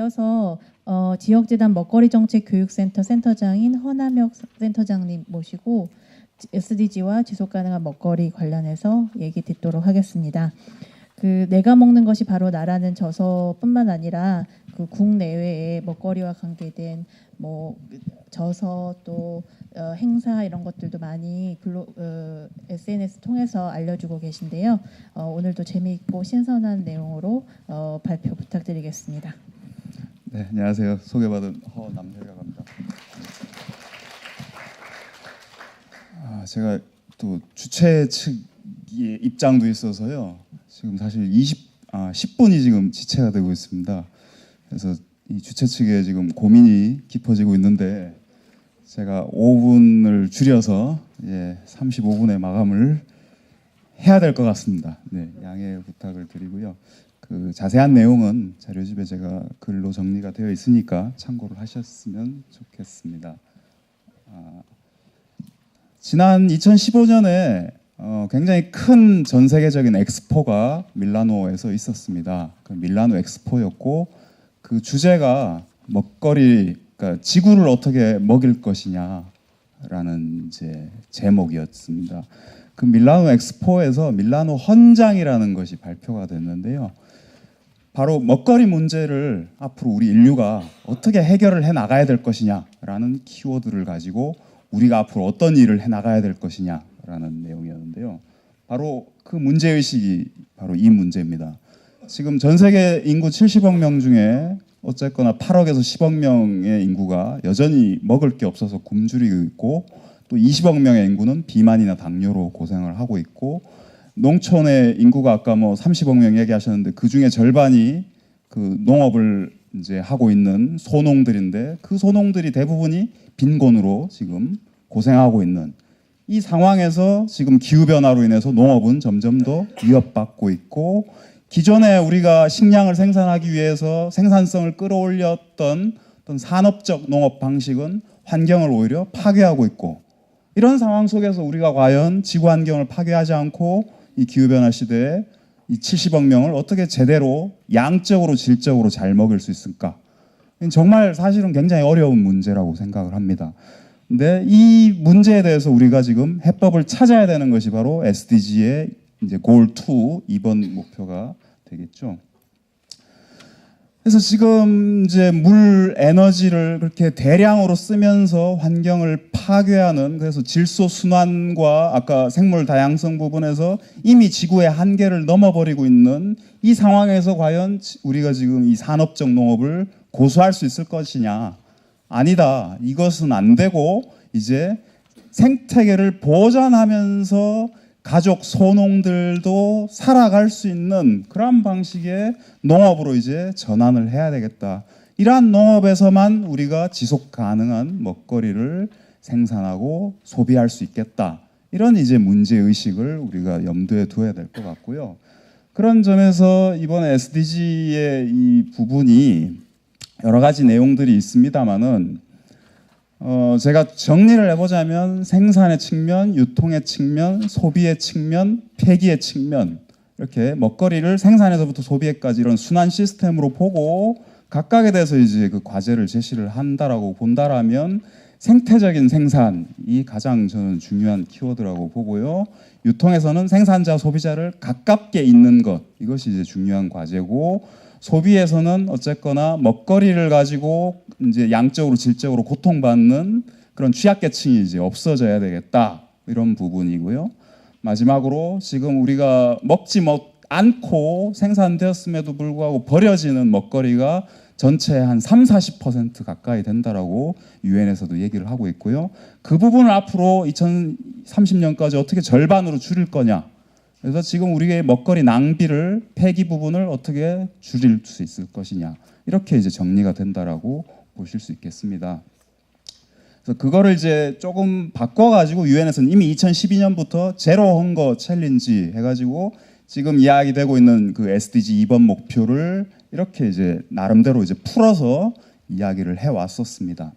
이어서 지역재단 먹거리정책교육센터 센터장인 허남혁 센터장님 모시고 SDG와 지속가능한 먹거리 관련해서 얘기 듣도록 하겠습니다. 내가 먹는 것이 바로 나라는 저서뿐만 아니라 국내외의 먹거리와 관계된 저서 또 행사 이런 것들도 많이 SNS 통해서 알려주고 계신데요. 오늘도 재미있고 신선한 내용으로 발표 부탁드리겠습니다. 네, 안녕하세요. 소개받은 허남혁이라고 합니다. 제가 또 주최 측의 입장도 있어서요. 지금 사실 10분이 지금 지체가 되고 있습니다. 그래서 이 주최 측에 지금 고민이 깊어지고 있는데 제가 5분을 줄여서 35분에 마감을 해야 될 것 같습니다. 네, 양해 부탁을 드리고요. 자세한 내용은 자료집에 제가 글로 정리가 되어 있으니까 참고를 하셨으면 좋겠습니다. 지난 2015년에 굉장히 큰 전 세계적인 엑스포가 밀라노에서 있었습니다. 밀라노 엑스포였고 그 주제가 먹거리, 그러니까 지구를 어떻게 먹일 것이냐라는 제목이었습니다. 밀라노 엑스포에서 밀라노 헌장이라는 것이 발표가 됐는데요. 바로 먹거리 문제를 앞으로 우리 인류가 어떻게 해결을 해 나가야 될 것이냐라는 키워드를 가지고 우리가 앞으로 어떤 일을 해 나가야 될 것이냐라는 내용이었는데요. 바로 그 문제의식이 바로 이 문제입니다. 지금 전 세계 인구 70억 명 중에 어쨌거나 8억에서 10억 명의 인구가 여전히 먹을 게 없어서 굶주리고 있고 또 20억 명의 인구는 비만이나 당뇨로 고생을 하고 있고 농촌의 인구가 아까 30억 명 얘기하셨는데 그 중에 절반이 농업을 하고 있는 소농들인데 그 소농들이 대부분이 빈곤으로 지금 고생하고 있는 이 상황에서 지금 기후변화로 인해서 농업은 점점 더 위협받고 있고 기존에 우리가 식량을 생산하기 위해서 생산성을 끌어올렸던 어떤 산업적 농업 방식은 환경을 오히려 파괴하고 있고 이런 상황 속에서 우리가 과연 지구 환경을 파괴하지 않고 이 기후변화 시대에 이 70억 명을 어떻게 제대로 양적으로 질적으로 잘 먹일 수 있을까? 정말 사실은 굉장히 어려운 문제라고 생각을 합니다. 근데 이 문제에 대해서 우리가 지금 해법을 찾아야 되는 것이 바로 SDG의 골 2, 2번 목표가 되겠죠. 그래서 지금 물, 에너지를 그렇게 대량으로 쓰면서 환경을 파괴하는 그래서 질소 순환과 아까 생물 다양성 부분에서 이미 지구의 한계를 넘어버리고 있는 이 상황에서 과연 우리가 지금 이 산업적 농업을 고수할 수 있을 것이냐? 아니다. 이것은 안 되고 이제 생태계를 보전하면서 가족 소농들도 살아갈 수 있는 그런 방식의 농업으로 이제 전환을 해야 되겠다. 이러한 농업에서만 우리가 지속 가능한 먹거리를 생산하고 소비할 수 있겠다. 이런 문제 의식을 우리가 염두에 두어야 될 것 같고요. 그런 점에서 이번에 SDG의 이 부분이 여러 가지 내용들이 있습니다만은 제가 정리를 해보자면 생산의 측면, 유통의 측면, 소비의 측면, 폐기의 측면 이렇게 먹거리를 생산에서부터 소비에까지 이런 순환 시스템으로 보고 각각에 대해서 그 과제를 제시를 한다라고 본다라면 생태적인 생산이 가장 저는 중요한 키워드라고 보고요. 유통에서는 생산자, 소비자를 가깝게 있는 것 이것이 중요한 과제고 소비에서는 어쨌거나 먹거리를 가지고 양적으로 질적으로 고통받는 그런 취약계층이 없어져야 되겠다 이런 부분이고요. 마지막으로 지금 우리가 먹지 않고 생산되었음에도 불구하고 버려지는 먹거리가 전체의 한 30-40% 가까이 된다라고 유엔에서도 얘기를 하고 있고요. 그 부분을 앞으로 2030년까지 어떻게 절반으로 줄일 거냐. 그래서 지금 우리의 먹거리 낭비를 폐기 부분을 어떻게 줄일 수 있을 것이냐 이렇게 정리가 된다라고 보실 수 있겠습니다. 그래서 그거를 조금 바꿔가지고 유엔에서는 이미 2012년부터 제로 헝거 챌린지 해가지고 지금 이야기되고 있는 그 SDG 2번 목표를 이렇게 나름대로 풀어서 이야기를 해왔었습니다.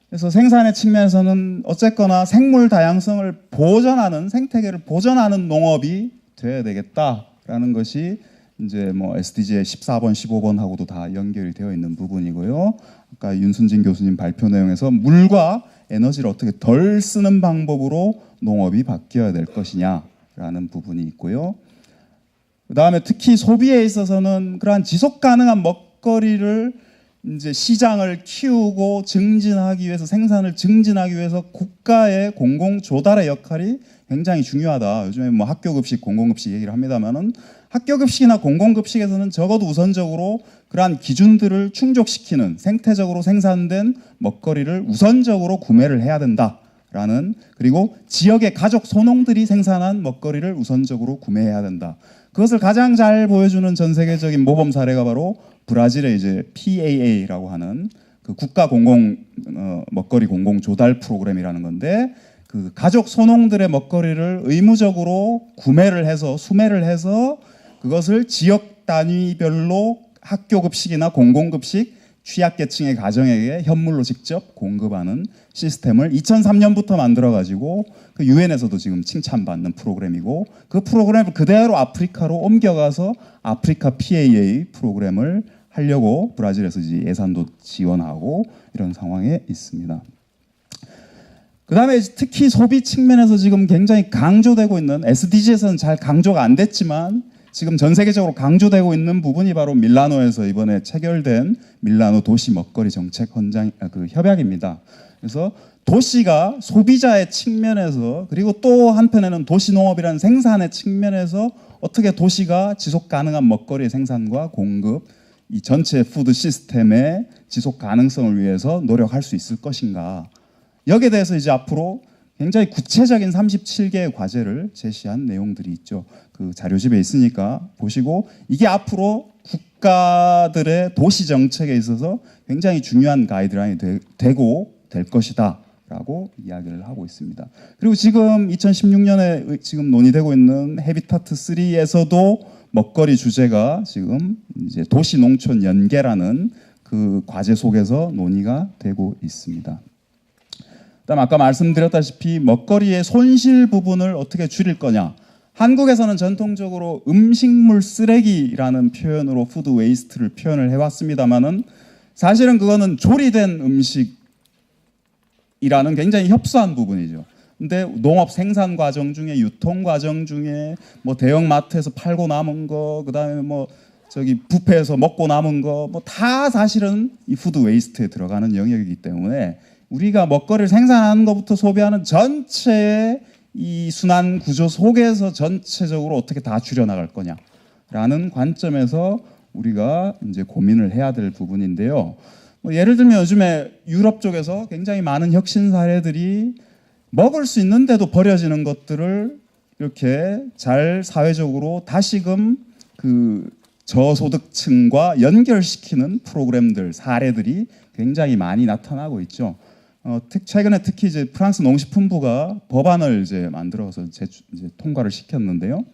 그래서 생산의 측면에서는 어쨌거나 생물 다양성을 보전하는 생태계를 보전하는 농업이 되어야 되겠다라는 것이 이제 뭐 SDG의 14번, 15번하고도 다 연결이 되어 있는 부분이고요. 아까 윤순진 교수님 발표 내용에서 물과 에너지를 어떻게 덜 쓰는 방법으로 농업이 바뀌어야 될 것이냐라는 부분이 있고요. 그다음에 특히 소비에 있어서는 그러한 지속 가능한 먹거리를 이제 시장을 키우고 증진하기 위해서 생산을 증진하기 위해서 국가의 공공 조달의 역할이 굉장히 중요하다. 요즘에 뭐 학교 급식, 공공 급식 얘기를 합니다만은 학교 급식이나 공공 급식에서는 적어도 우선적으로 그러한 기준들을 충족시키는 생태적으로 생산된 먹거리를 우선적으로 구매를 해야 된다라는, 그리고 지역의 가족 소농들이 생산한 먹거리를 우선적으로 구매해야 된다. 그것을 가장 잘 보여주는 전 세계적인 모범 사례가 바로 브라질의 이제 PAA라고 하는 그 국가 공공 먹거리 공공 조달 프로그램이라는 건데, 그 가족 소농들의 먹거리를 의무적으로 구매를 해서 수매를 해서 그것을 지역 단위별로 학교 급식이나 공공 급식 취약계층의 가정에게 현물로 직접 공급하는 시스템을 2003년부터 만들어 가지고 그 유엔에서도 지금 칭찬받는 프로그램이고, 그 프로그램을 그대로 아프리카로 옮겨가서 아프리카 PAA 프로그램을 하려고 브라질에서 이제 예산도 지원하고 이런 상황에 있습니다. 그 다음에 특히 소비 측면에서 지금 굉장히 강조되고 있는, SDG에서는 잘 강조가 안 됐지만 지금 전 세계적으로 강조되고 있는 부분이 바로 밀라노에서 이번에 체결된 밀라노 도시 먹거리 정책 협약입니다. 그래서 도시가 소비자의 측면에서, 그리고 또 한편에는 도시 농업이라는 생산의 측면에서 어떻게 도시가 지속 가능한 먹거리 생산과 공급, 이 전체 푸드 시스템의 지속 가능성을 위해서 노력할 수 있을 것인가. 여기에 대해서 이제 앞으로 굉장히 구체적인 37개의 과제를 제시한 내용들이 있죠. 그 자료집에 있으니까 보시고, 이게 앞으로 국가들의 도시 정책에 있어서 굉장히 중요한 가이드라인이 되고 될 것이다 라고 이야기를 하고 있습니다. 그리고 지금 2016년에 지금 논의되고 있는 헤비타트 3에서도 먹거리 주제가 지금 이제 도시 농촌 연계라는 그 과제 속에서 논의가 되고 있습니다. 그다음 아까 말씀드렸다시피 먹거리의 손실 부분을 어떻게 줄일 거냐. 한국에서는 전통적으로 음식물 쓰레기라는 표현으로 푸드 웨이스트를 표현을 해왔습니다만은, 사실은 그거는 조리된 음식이라는 굉장히 협소한 부분이죠. 근데 농업 생산 과정 중에, 유통 과정 중에, 뭐 대형 마트에서 팔고 남은 거, 그다음에 뭐 저기 뷔페에서 먹고 남은 거, 뭐 다 사실은 이 푸드 웨이스트에 들어가는 영역이기 때문에 우리가 먹거리를 생산하는 것부터 소비하는 전체의 이 순환 구조 속에서 전체적으로 어떻게 다 줄여나갈 거냐라는 관점에서 우리가 이제 고민을 해야 될 부분인데요. 뭐 예를 들면 요즘에 유럽 쪽에서 굉장히 많은 혁신 사례들이 먹을 수 있는데도 버려지는 것들을 이렇게 잘 사회적으로 다시금 그 저소득층과 연결시키는 프로그램들, 사례들이 굉장히 많이 나타나고 있죠. 최근에 특히 이제 프랑스 농식품부가 법안을 이제 만들어서 이제 통과를 시켰는데요.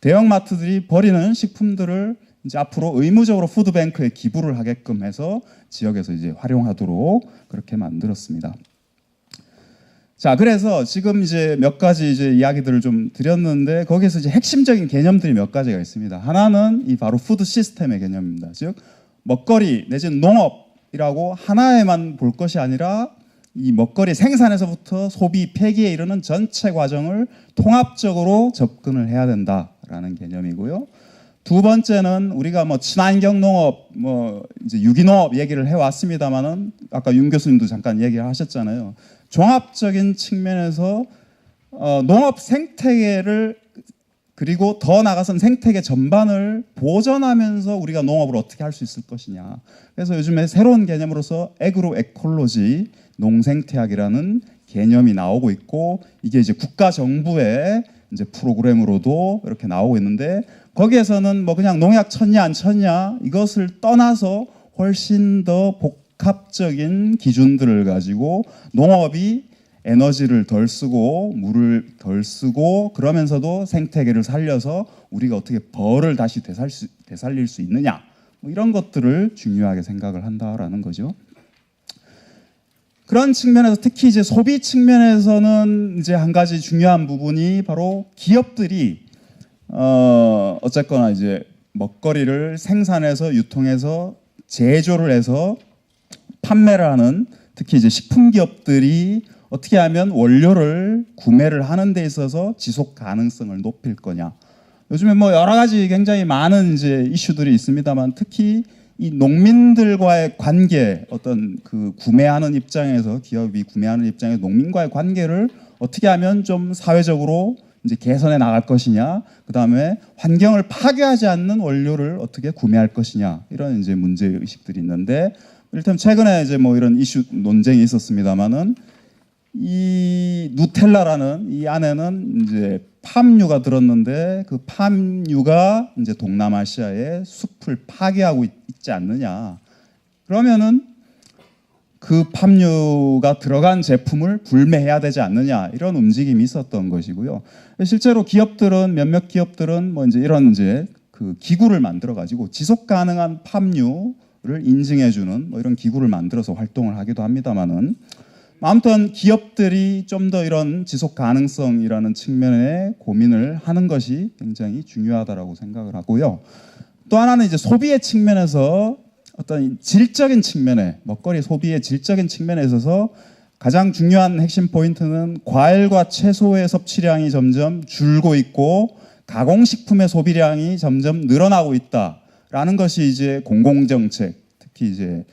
대형 마트들이 버리는 식품들을 이제 앞으로 의무적으로 푸드뱅크에 기부를 하게끔 해서 지역에서 이제 활용하도록 그렇게 만들었습니다. 자, 그래서 지금 이제 몇 가지 이제 이야기들을 좀 드렸는데, 거기에서 이제 핵심적인 개념들이 몇 가지가 있습니다. 하나는 이 바로 푸드 시스템의 개념입니다. 즉 먹거리 내지는 농업이라고 하나에만 볼 것이 아니라 이 먹거리 생산에서부터 소비 폐기에 이르는 전체 과정을 통합적으로 접근을 해야 된다라는 개념이고요. 두 번째는 우리가 뭐 친환경 농업, 뭐 이제 유기농업 얘기를 해왔습니다만은 아까 윤 교수님도 잠깐 얘기를 하셨잖아요. 종합적인 측면에서 농업 생태계를, 그리고 더 나아가서는 생태계 전반을 보전하면서 우리가 농업을 어떻게 할 수 있을 것이냐. 그래서 요즘에 새로운 개념으로서 에그로 에콜로지, 농생태학이라는 개념이 나오고 있고, 이게 이제 국가 정부의 이제 프로그램으로도 이렇게 나오고 있는데, 거기에서는 뭐 그냥 농약 쳤냐 안 쳤냐 이것을 떠나서 훨씬 더 복합적인 기준들을 가지고 농업이 에너지를 덜 쓰고 물을 덜 쓰고 그러면서도 생태계를 살려서 우리가 어떻게 벌을 다시 되살릴 수 있느냐, 뭐 이런 것들을 중요하게 생각을 한다라는 거죠. 그런 측면에서 특히 이제 소비 측면에서는 이제 한 가지 중요한 부분이 바로 기업들이 어쨌거나 이제 먹거리를 생산해서 유통해서 제조를 해서 판매를 하는 특히 이제 식품 기업들이 어떻게 하면 원료를 구매를 하는 데 있어서 지속 가능성을 높일 거냐. 요즘에 뭐 여러 가지 굉장히 많은 이제 이슈들이 있습니다만 특히 이 농민들과의 관계, 어떤 그 구매하는 입장에서 기업이 구매하는 입장에서 농민과의 관계를 어떻게 하면 좀 사회적으로 이제 개선해 나갈 것이냐, 그 다음에 환경을 파괴하지 않는 원료를 어떻게 구매할 것이냐, 이런 이제 문제 의식들이 있는데, 일단 최근에 이제 뭐 이런 이슈 논쟁이 있었습니다만은 이 누텔라라는 이 안에는 이제 팜유가 들었는데 그 팜유가 이제 동남아시아의 숲을 파괴하고 있지 않느냐. 그러면은 그 팜유가 들어간 제품을 불매해야 되지 않느냐, 이런 움직임이 있었던 것이고요. 실제로 기업들은 몇몇 기업들은 뭐 이제 이런 이제 그 기구를 만들어 가지고 지속 가능한 팜유를 인증해 주는 뭐 이런 기구를 만들어서 활동을 하기도 합니다만은 아무튼 기업들이 좀 더 이런 지속 가능성이라는 측면에 고민을 하는 것이 굉장히 중요하다라고 생각을 하고요. 또 하나는 이제 소비의 측면에서 어떤 질적인 측면에, 먹거리 소비의 질적인 측면에 있어서 가장 중요한 핵심 포인트는 과일과 채소의 섭취량이 점점 줄고 있고 가공식품의 소비량이 점점 늘어나고 있다라는 것이 이제 공공정책, 특히 이제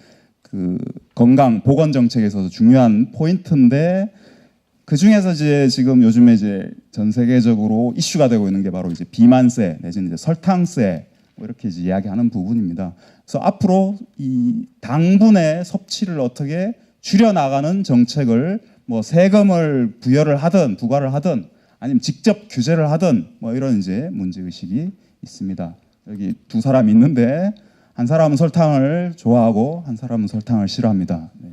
그 건강 보건 정책에서도 중요한 포인트인데, 그 중에서 이제 지금 요즘에 이제 전 세계적으로 이슈가 되고 있는 게 바로 이제 비만세 내지는 이제 설탕세, 뭐 이렇게 이제 이야기하는 부분입니다. 그래서 앞으로 이 당분의 섭취를 어떻게 줄여 나가는 정책을 뭐 세금을 부여를 하든 부과를 하든 아니면 직접 규제를 하든 뭐 이런 이제 문제 의식이 있습니다. 여기 두 사람 있는데 한 사람은 설탕을 좋아하고 한 사람은 설탕을 싫어합니다. 네.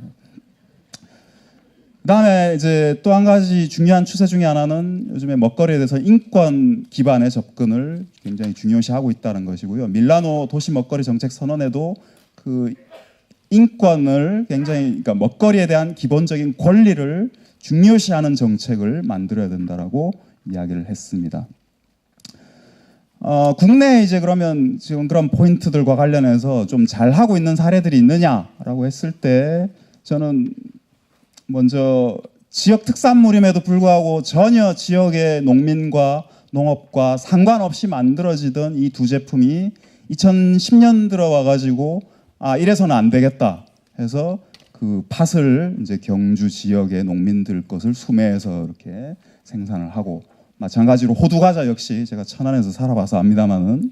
그다음에 이제 또 한 가지 중요한 추세 중에 하나는 요즘에 먹거리에 대해서 인권 기반의 접근을 굉장히 중요시하고 있다는 것이고요. 밀라노 도시 먹거리 정책 선언에도 그 인권을 굉장히, 그러니까 먹거리에 대한 기본적인 권리를 중요시하는 정책을 만들어야 된다라고 이야기를 했습니다. 국내에 이제 그러면 지금 그런 포인트들과 관련해서 좀 잘하고 있는 사례들이 있느냐라고 했을 때 저는 먼저 지역 특산물임에도 불구하고 전혀 지역의 농민과 농업과 상관없이 만들어지던 이 두 제품이 2010년 들어와 가지고 이래서는 안 되겠다 해서 그 팥을 이제 경주 지역의 농민들 것을 수매해서 이렇게 생산을 하고, 마찬가지로 호두 과자 역시 제가 천안에서 살아봐서 압니다만은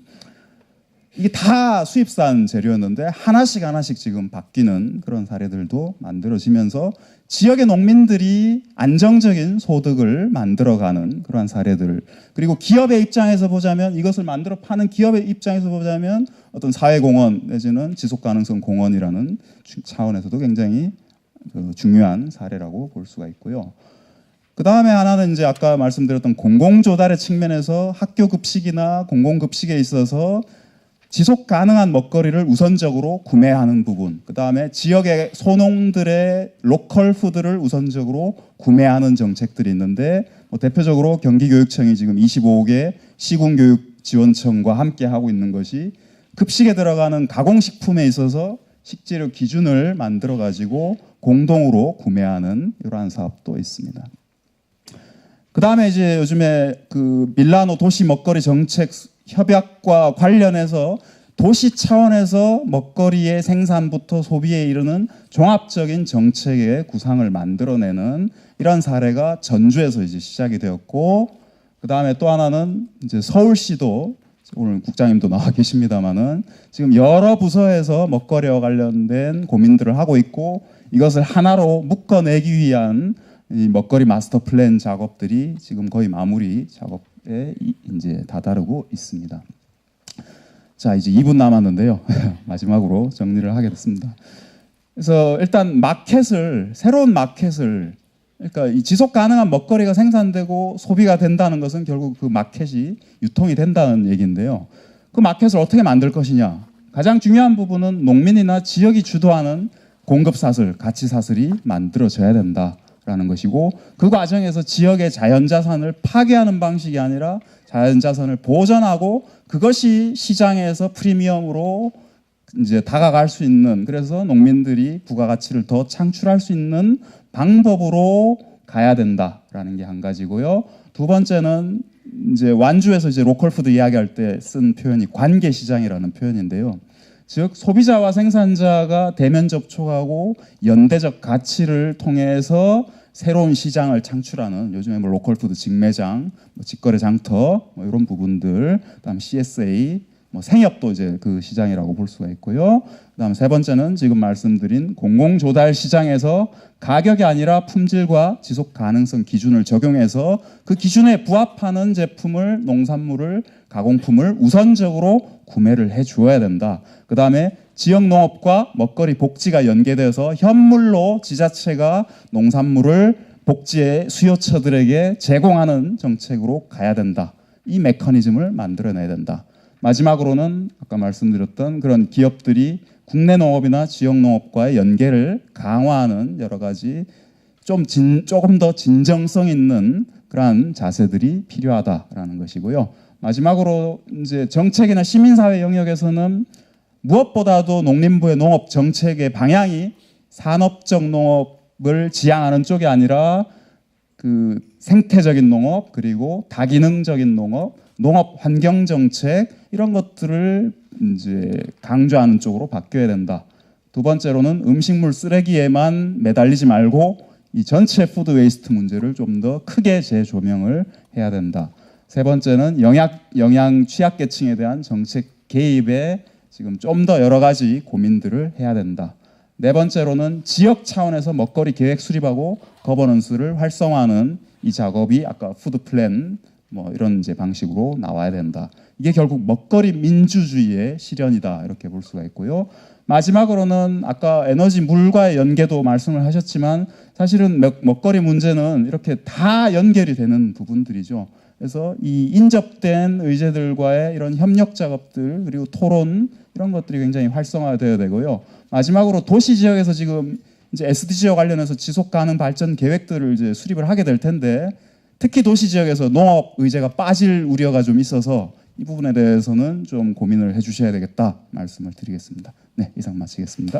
이게 다 수입산 재료였는데 하나씩 지금 바뀌는 그런 사례들도 만들어지면서 지역의 농민들이 안정적인 소득을 만들어가는 그러한 사례들, 그리고 기업의 입장에서 보자면, 이것을 만들어 파는 기업의 입장에서 보자면 어떤 사회공헌 내지는 지속가능성 공헌이라는 차원에서도 굉장히 중요한 사례라고 볼 수가 있고요. 그 다음에 하나는 이제 아까 말씀드렸던 공공조달의 측면에서 학교 급식이나 공공급식에 있어서 지속 가능한 먹거리를 우선적으로 구매하는 부분, 그 다음에 지역의 소농들의 로컬 푸드를 우선적으로 구매하는 정책들이 있는데, 대표적으로 경기교육청이 지금 25개 시군교육지원청과 함께 하고 있는 것이 급식에 들어가는 가공식품에 있어서 식재료 기준을 만들어 가지고 공동으로 구매하는 이러한 사업도 있습니다. 그 다음에 이제 요즘에 그 밀라노 도시 먹거리 정책 협약과 관련해서 도시 차원에서 먹거리의 생산부터 소비에 이르는 종합적인 정책의 구상을 만들어내는 이런 사례가 전주에서 이제 시작이 되었고, 그 다음에 또 하나는 이제 서울시도, 오늘 국장님도 나와 계십니다만은 지금 여러 부서에서 먹거리와 관련된 고민들을 하고 있고, 이것을 하나로 묶어내기 위한 이 먹거리 마스터 플랜 작업들이 지금 거의 마무리 작업에 이제 다다르고 있습니다. 자, 이제 2분 남았는데요. 마지막으로 정리를 하게 됐습니다. 그래서 일단 새로운 마켓을, 그러니까 이 지속 가능한 먹거리가 생산되고 소비가 된다는 것은 결국 그 마켓이 유통이 된다는 얘기인데요. 그 마켓을 어떻게 만들 것이냐. 가장 중요한 부분은 농민이나 지역이 주도하는 공급 사슬, 가치 사슬이 만들어져야 된다. 된다라는 것이고, 그 과정에서 지역의 자연자산을 파괴하는 방식이 아니라 자연자산을 보전하고 그것이 시장에서 프리미엄으로 이제 다가갈 수 있는, 그래서 농민들이 부가가치를 더 창출할 수 있는 방법으로 가야 된다라는 게 한 가지고요. 두 번째는 이제 완주에서 이제 로컬 푸드 이야기할 때 쓴 표현이 관계 시장이라는 표현인데요. 즉 소비자와 생산자가 대면 접촉하고 연대적 가치를 통해서 새로운 시장을 창출하는, 요즘에 뭐 로컬 푸드 직매장, 뭐 직거래 장터, 뭐 이런 부분들, 그다음 CSA, 뭐 생협도 이제 그 시장이라고 볼 수가 있고요. 그다음 세 번째는 지금 말씀드린 공공조달 시장에서 가격이 아니라 품질과 지속 가능성 기준을 적용해서 그 기준에 부합하는 제품을, 농산물을, 가공품을 우선적으로 구매를 해 주어야 된다. 그다음에 지역 농업과 먹거리 복지가 연계돼서 현물로 지자체가 농산물을 복지의 수요처들에게 제공하는 정책으로 가야 된다. 이 메커니즘을 만들어내야 된다. 마지막으로는 아까 말씀드렸던 그런 기업들이 국내 농업이나 지역 농업과의 연계를 강화하는 여러 가지 조금 더 진정성 있는 그러한 자세들이 필요하다라는 것이고요. 마지막으로 이제 정책이나 시민사회 영역에서는 무엇보다도 농림부의 농업 정책의 방향이 산업적 농업을 지향하는 쪽이 아니라 그 생태적인 농업, 그리고 다기능적인 농업, 농업 환경 정책, 이런 것들을 이제 강조하는 쪽으로 바뀌어야 된다. 두 번째로는 음식물 쓰레기에만 매달리지 말고 이 전체 푸드 웨이스트 문제를 좀 더 크게 재조명을 해야 된다. 세 번째는 영양 취약계층에 대한 정책 개입에 지금 좀 더 여러 가지 고민들을 해야 된다. 네 번째로는 지역 차원에서 먹거리 계획 수립하고 거버넌스를 활성화하는 이 작업이 아까 푸드 플랜 뭐 이런 이제 방식으로 나와야 된다. 이게 결국 먹거리 민주주의의 실현이다, 이렇게 볼 수가 있고요. 마지막으로는 아까 에너지 물과의 연계도 말씀을 하셨지만 사실은 먹거리 문제는 이렇게 다 연결이 되는 부분들이죠. 그래서 이 인접된 의제들과의 이런 협력 작업들, 그리고 토론, 이런 것들이 굉장히 활성화되어야 되고요. 마지막으로 도시 지역에서 지금 이제 SDG와 관련해서 지속 가능 발전 계획들을 이제 수립을 하게 될 텐데, 특히 도시 지역에서 농업 의제가 빠질 우려가 좀 있어서 이 부분에 대해서는 좀 고민을 해주셔야 되겠다 말씀을 드리겠습니다. 네, 이상 마치겠습니다.